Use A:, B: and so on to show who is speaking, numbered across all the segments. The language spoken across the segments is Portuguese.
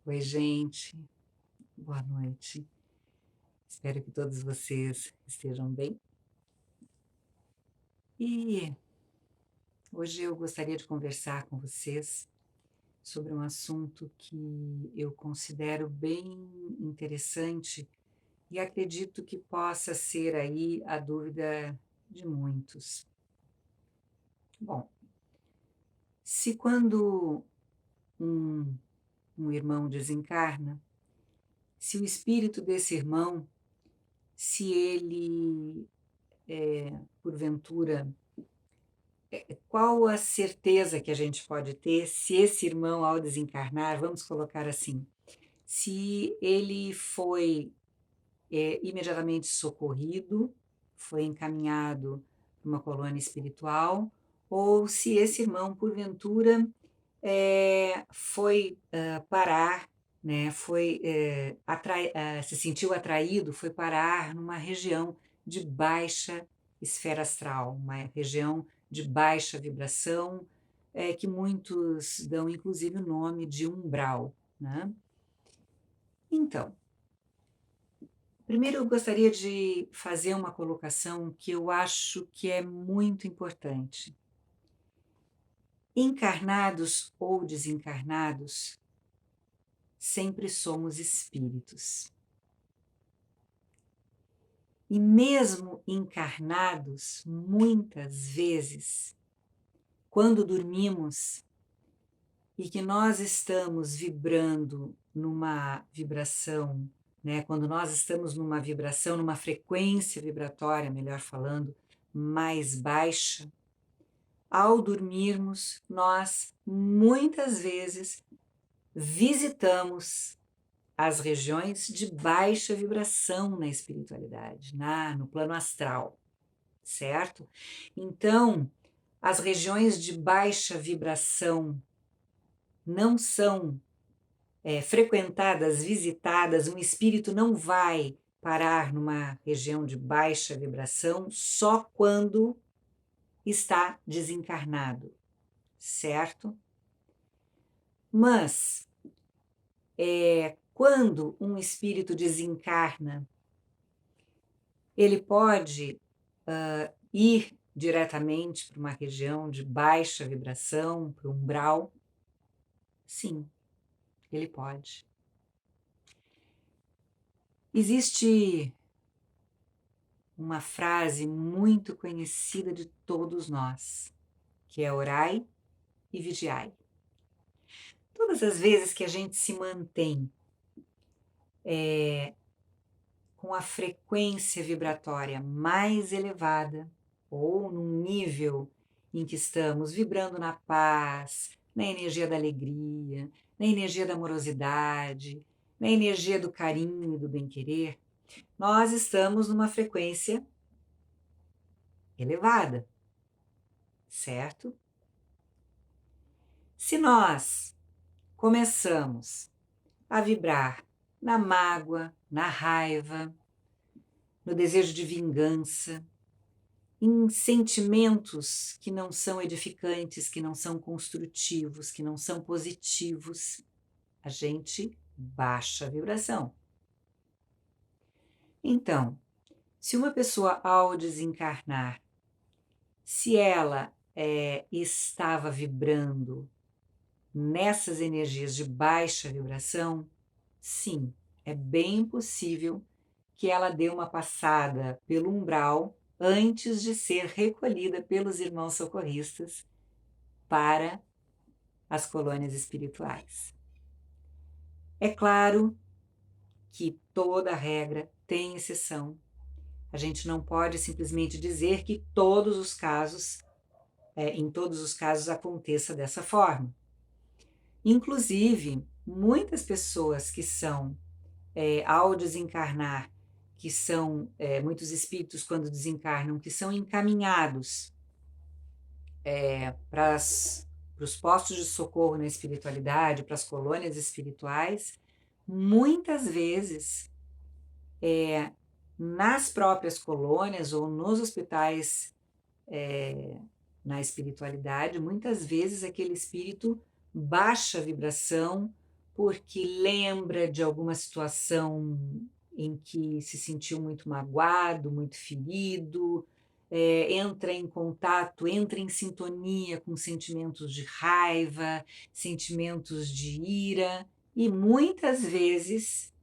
A: Oi, gente. Boa noite. Espero que todos vocês estejam bem. E hoje eu gostaria de conversar com vocês sobre um assunto que eu considero bem interessante e acredito que possa ser aí a dúvida de muitos. Bom, se quando um, um irmão desencarna, se o espírito desse irmão, se ele, porventura, qual a certeza que a gente pode ter se esse irmão, ao desencarnar, vamos colocar assim, se ele foi imediatamente socorrido, foi encaminhado para uma colônia espiritual, ou se esse irmão, porventura, foi parar, né, se sentiu atraído, foi parar numa região de baixa esfera astral, uma região de baixa vibração, que muitos dão inclusive o nome de umbral, né? Então, primeiro eu gostaria de fazer uma colocação que eu acho que é muito importante. Encarnados ou desencarnados, sempre somos espíritos. E mesmo encarnados, muitas vezes, quando dormimos e que nós estamos vibrando numa vibração, né, quando nós estamos numa vibração, numa frequência vibratória, melhor falando, mais baixa, ao dormirmos, nós muitas vezes visitamos as regiões de baixa vibração na espiritualidade, no plano astral, certo? Então, as regiões de baixa vibração não são frequentadas, visitadas, um espírito não vai parar numa região de baixa vibração só quando está desencarnado, certo? Mas, quando um espírito desencarna, ele pode ir diretamente para uma região de baixa vibração, para o umbral? Sim, ele pode. Existe uma frase muito conhecida de todos nós, que é orai e vigiai. Todas as vezes que a gente se mantém com a frequência vibratória mais elevada, ou num nível em que estamos vibrando na paz, na energia da alegria, na energia da amorosidade, na energia do carinho e do bem-querer, nós estamos numa frequência elevada, certo? Se nós começamos a vibrar na mágoa, na raiva, no desejo de vingança, em sentimentos que não são edificantes, que não são construtivos, que não são positivos, a gente baixa a vibração. Então, se uma pessoa ao desencarnar, se ela estava vibrando nessas energias de baixa vibração, sim, é bem possível que ela dê uma passada pelo umbral antes de ser recolhida pelos irmãos socorristas para as colônias espirituais. É claro que toda regra tem exceção. A gente não pode simplesmente dizer que todos os casos, em todos os casos aconteça dessa forma. Inclusive, muitas pessoas que são, ao desencarnar, que são muitos espíritos quando desencarnam, que são encaminhados para os postos de socorro na espiritualidade, para as colônias espirituais, muitas vezes, nas próprias colônias ou nos hospitais na espiritualidade, muitas vezes aquele espírito baixa a vibração porque lembra de alguma situação em que se sentiu muito magoado, muito ferido, entra em contato, entra em sintonia com sentimentos de raiva, sentimentos de ira, e muitas vezes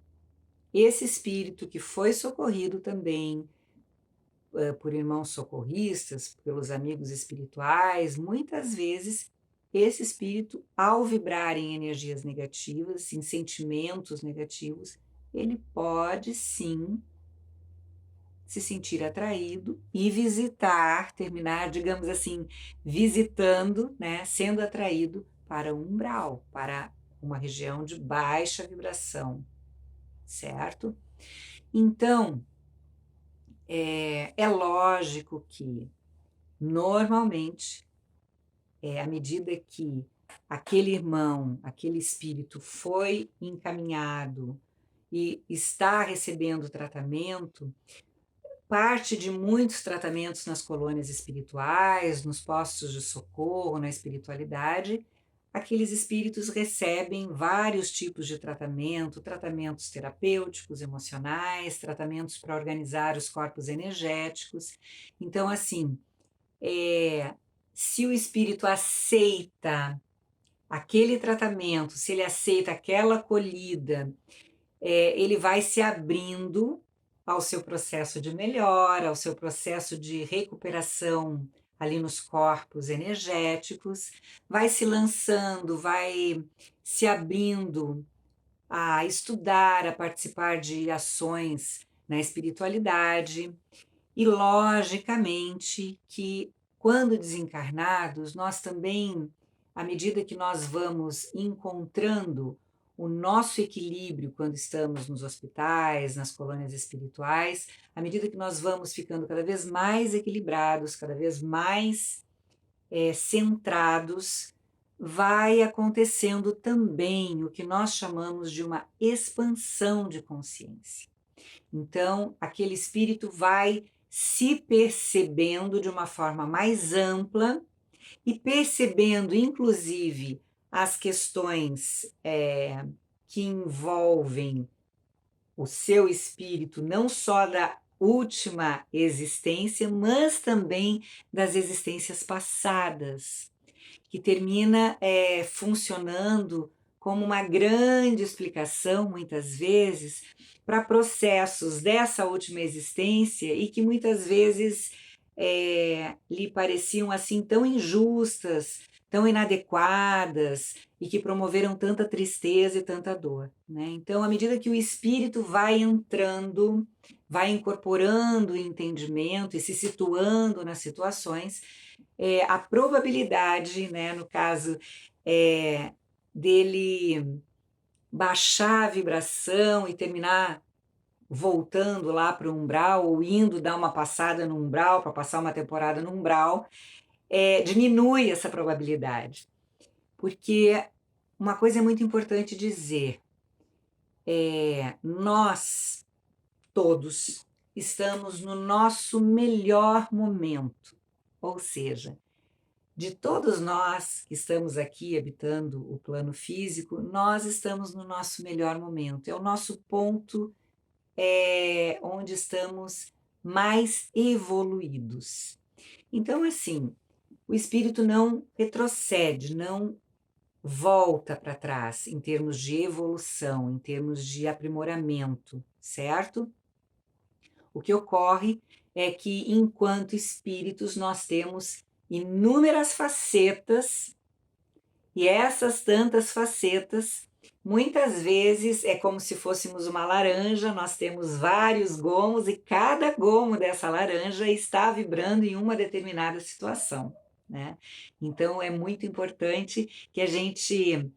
A: esse espírito que foi socorrido também por irmãos socorristas, pelos amigos espirituais, muitas vezes esse espírito, ao vibrar em energias negativas, em sentimentos negativos, ele pode sim se sentir atraído e visitar, terminar, digamos assim, visitando, né, sendo atraído para o umbral, para uma região de baixa vibração, certo? Então, é lógico que, normalmente, à medida que aquele irmão, aquele espírito foi encaminhado e está recebendo tratamento, parte de muitos tratamentos nas colônias espirituais, nos postos de socorro, na espiritualidade, aqueles espíritos recebem vários tipos de tratamento, tratamentos terapêuticos, emocionais, tratamentos para organizar os corpos energéticos. Então, assim, se o espírito aceita aquele tratamento, se ele aceita aquela acolhida, ele vai se abrindo ao seu processo de melhora, ao seu processo de recuperação ali nos corpos energéticos, vai se lançando, vai se abrindo a estudar, a participar de ações na espiritualidade, e logicamente que quando desencarnados, nós também, à medida que nós vamos encontrando o nosso equilíbrio quando estamos nos hospitais, nas colônias espirituais, à medida que nós vamos ficando cada vez mais equilibrados, cada vez mais centrados, vai acontecendo também o que nós chamamos de uma expansão de consciência. Então, aquele espírito vai se percebendo de uma forma mais ampla e percebendo, inclusive, as questões que envolvem o seu espírito, não só da última existência, mas também das existências passadas, que termina funcionando como uma grande explicação, muitas vezes, para processos dessa última existência e que muitas vezes lhe pareciam assim tão injustas, tão inadequadas e que promoveram tanta tristeza e tanta dor, né? Então, à medida que o espírito vai entrando, vai incorporando o entendimento e se situando nas situações, a probabilidade, né, no caso, dele baixar a vibração e terminar voltando lá para o umbral ou indo dar uma passada no umbral para passar uma temporada no umbral, diminui essa probabilidade. Porque uma coisa é muito importante dizer, nós todos estamos no nosso melhor momento, ou seja, de todos nós que estamos aqui habitando o plano físico, nós estamos no nosso melhor momento. É o nosso ponto onde estamos mais evoluídos. Então, assim, o espírito não retrocede, não volta para trás em termos de evolução, em termos de aprimoramento, certo? O que ocorre é que, enquanto espíritos, nós temos inúmeras facetas, e essas tantas facetas, muitas vezes é como se fôssemos uma laranja, nós temos vários gomos e cada gomo dessa laranja está vibrando em uma determinada situação, né? Então é muito importante que a gente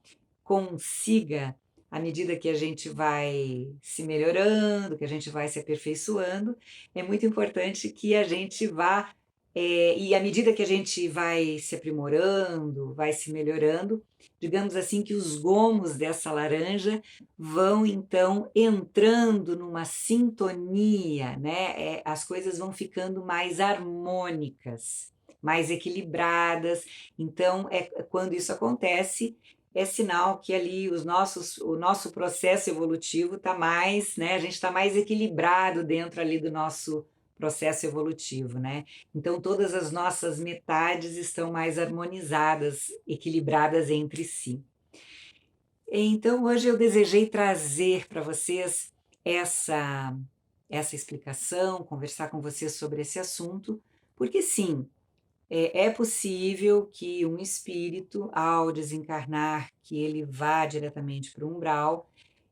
A: consiga, à medida que a gente vai se melhorando, que a gente vai se aperfeiçoando, é muito importante que a gente vá, e à medida que a gente vai se aprimorando, vai se melhorando, digamos assim, que os gomos dessa laranja vão então entrando numa sintonia, né? As coisas vão ficando mais harmônicas, mais equilibradas. Então, quando isso acontece, é sinal que ali o nosso processo evolutivo está mais, né, a gente está mais equilibrado dentro ali do nosso processo evolutivo, né? Então todas as nossas metades estão mais harmonizadas, equilibradas entre si. Então hoje eu desejei trazer para vocês essa explicação, conversar com vocês sobre esse assunto, porque sim, é possível que um espírito, ao desencarnar, que ele vá diretamente para o umbral.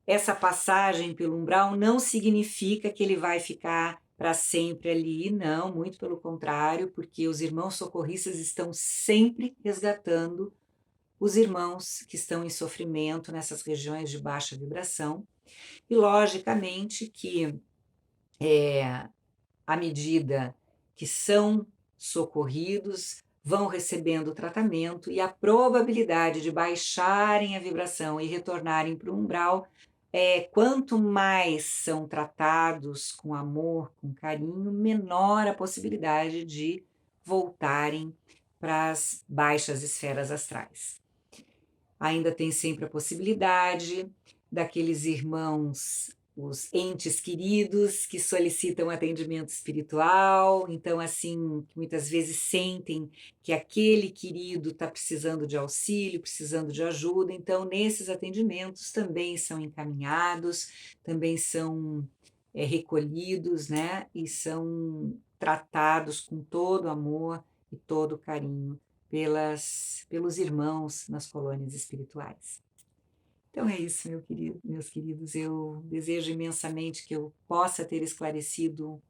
A: Essa passagem pelo umbral não significa que ele vai ficar para sempre ali, não, muito pelo contrário, porque os irmãos socorristas estão sempre resgatando os irmãos que estão em sofrimento nessas regiões de baixa vibração. E logicamente que à medida que são socorridos, vão recebendo o tratamento e a probabilidade de baixarem a vibração e retornarem para o umbral quanto mais são tratados com amor, com carinho, menor a possibilidade de voltarem para as baixas esferas astrais. Ainda tem sempre a possibilidade daqueles irmãos, os entes queridos que solicitam atendimento espiritual, então assim, muitas vezes sentem que aquele querido está precisando de auxílio, precisando de ajuda, então nesses atendimentos também são encaminhados, também são recolhidos, né, e são tratados com todo amor e todo carinho pelos irmãos nas colônias espirituais. Então é isso, meus queridos. Eu desejo imensamente que eu possa ter esclarecido,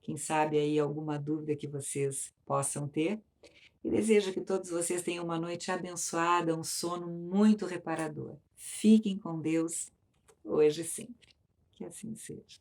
A: quem sabe aí alguma dúvida que vocês possam ter. E desejo que todos vocês tenham uma noite abençoada, um sono muito reparador. Fiquem com Deus, hoje e sempre. Que assim seja.